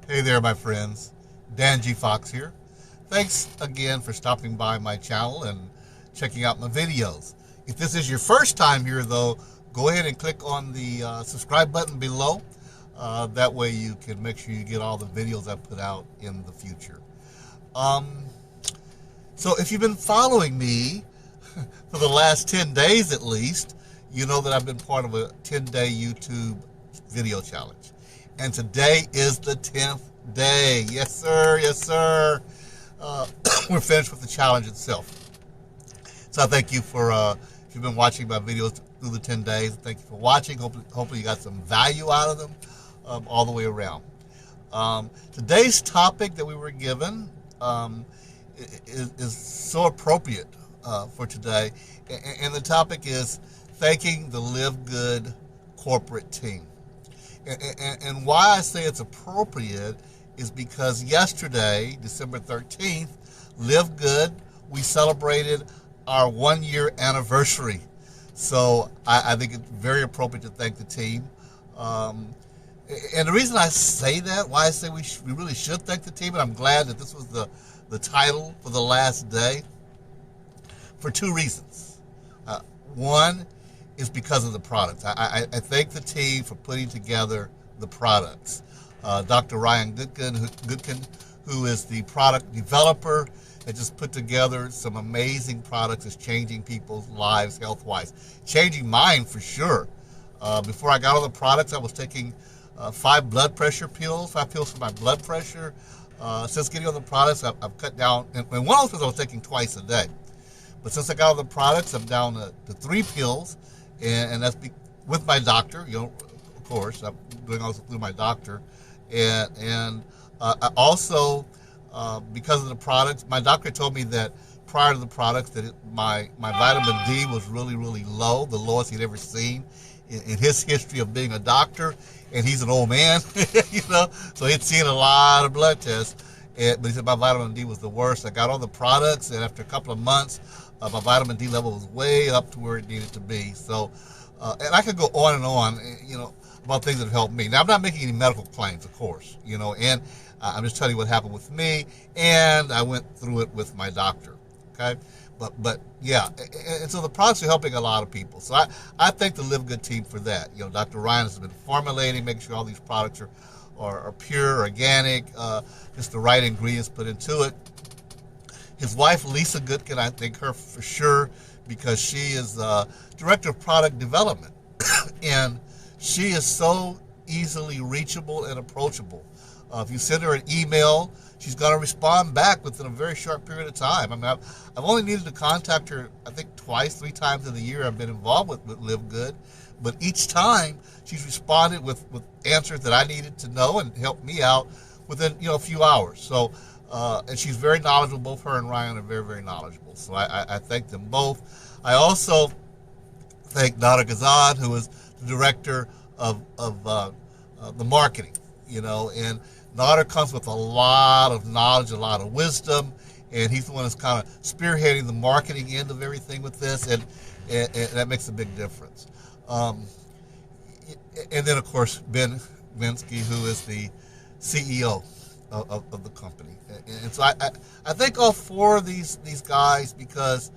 Hey there, my friends. Dan G. Fox here. Thanks again for stopping by my channel and checking out my videos. If this is your first time here, though, go ahead and click on the subscribe button below. That way you can make sure you get all the videos I put out in the future. So if you've been following me for the last 10 days at least, you know that I've been part of a 10-day YouTube video challenge. And today is the 10th day. Yes, sir. Yes, sir. We're finished with the challenge itself. So I thank you for, if you've been watching my videos through the 10 days, thank you for watching. Hopefully you got some value out of them all the way around. Today's topic that we were given is so appropriate for today. And the topic is thanking the LiveGood corporate team. And why I say it's appropriate is because yesterday, December 13th, LiveGood, we celebrated our 1-year anniversary. So I think it's very appropriate to thank the team. And the reason I say that, why I say we really should thank the team, and I'm glad that this was the title for the last day, for two reasons. One is because of the products. I thank the team for putting together the products. Dr. Ryan Goodkin, who is the product developer, has just put together some amazing products that's changing people's lives health-wise. Changing mine for sure. Before I got all the products, I was taking 5 blood pressure pills, 5 pills for my blood pressure. Since getting all the products, I've cut down, and one of those I was taking twice a day. But since I got all the products, I'm down to 3 pills. And that's with my doctor, of course, I'm doing all this through my doctor. And I also, because of the products, my doctor told me that prior to the products that my vitamin D was really, really low, the lowest he'd ever seen in his history of being a doctor. And he's an old man, so he'd seen a lot of blood tests. But he said my vitamin D was the worst. I got all the products, and after a couple of months, my vitamin D level was way up to where it needed to be. So, and I could go on and on, about things that have helped me. Now, I'm not making any medical claims, of course, and I'm just telling you what happened with me, and I went through it with my doctor, okay? But yeah, and so the products are helping a lot of people. So I thank the LiveGood team for that. Dr. Ryan has been formulating, making sure all these products are pure, organic, just the right ingredients put into it. His wife, Lisa Goodkin, I thank her for sure, because she is Director of Product Development. And she is so easily reachable and approachable. If you send her an email, she's going to respond back within a very short period of time. I mean, I've only needed to contact her, I think, 2-3 times in the year I've been involved with LiveGood. But each time, she's responded with answers that I needed to know and helped me out within, a few hours. So, and she's very knowledgeable. Both her and Ryan are very, very knowledgeable. So I thank them both. I also thank Nada Gazan, who is the director of the marketing, and Nada comes with a lot of knowledge, a lot of wisdom, and he's the one that's kind of spearheading the marketing end of everything with this, and that makes a big difference. And then, of course, Ben Vinsky, who is the CEO of the company. And so I thank all 4 of these guys, because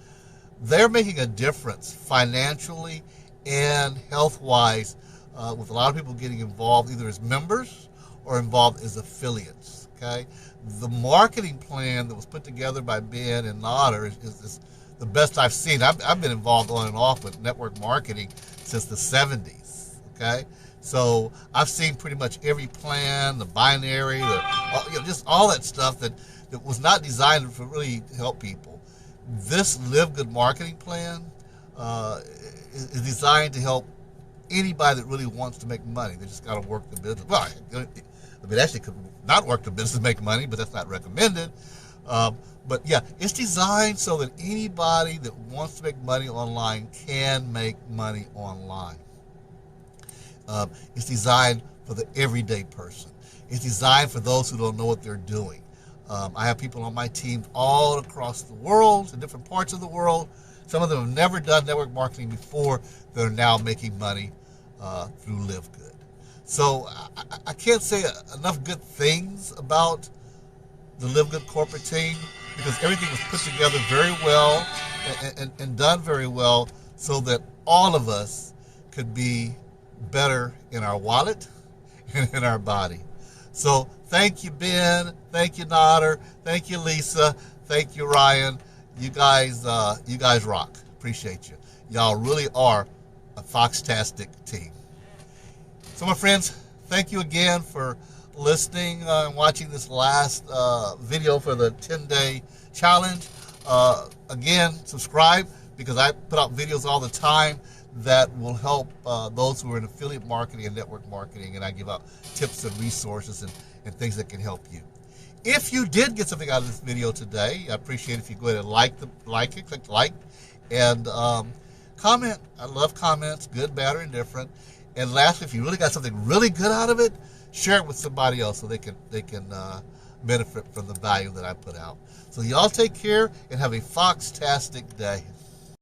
they're making a difference financially and health-wise, with a lot of people getting involved either as members or involved as affiliates, okay? The marketing plan that was put together by Ben and Nada is the best I've seen. I've been involved on and off with network marketing since the 70s, okay? So I've seen pretty much every plan, the binary, just all that stuff that was not designed to really help people. This LiveGood marketing plan is designed to help anybody that really wants to make money. They just got to work the business. Well, it actually could not work the business to make money, but that's not recommended. But yeah, it's designed so that anybody that wants to make money online can make money online. It's designed for the everyday person. It's designed for those who don't know what they're doing. I have people on my team all across the world, in different parts of the world. Some of them have never done network marketing before. They're now making money through LiveGood. So I can't say enough good things about the LiveGood corporate team, because everything was put together very well and done very well so that all of us could be better in our wallet and in our body. So thank you, Ben. Thank you, Nader. Thank you, Lisa. Thank you, Ryan. You guys rock. Appreciate you. Y'all really are a Foxtastic team. So my friends, thank you again for listening and watching this last video for the 10-day challenge. Again, subscribe, because I put out videos all the time that will help those who are in affiliate marketing and network marketing, and I give out tips and resources and things that can help you. If you did get something out of this video today, I appreciate it if you go ahead and like it, click like, and comment. I love comments, good, bad, or indifferent. And lastly, if you really got something really good out of it, share it with somebody else so they can benefit from the value that I put out. So y'all take care and have a Foxtastic day.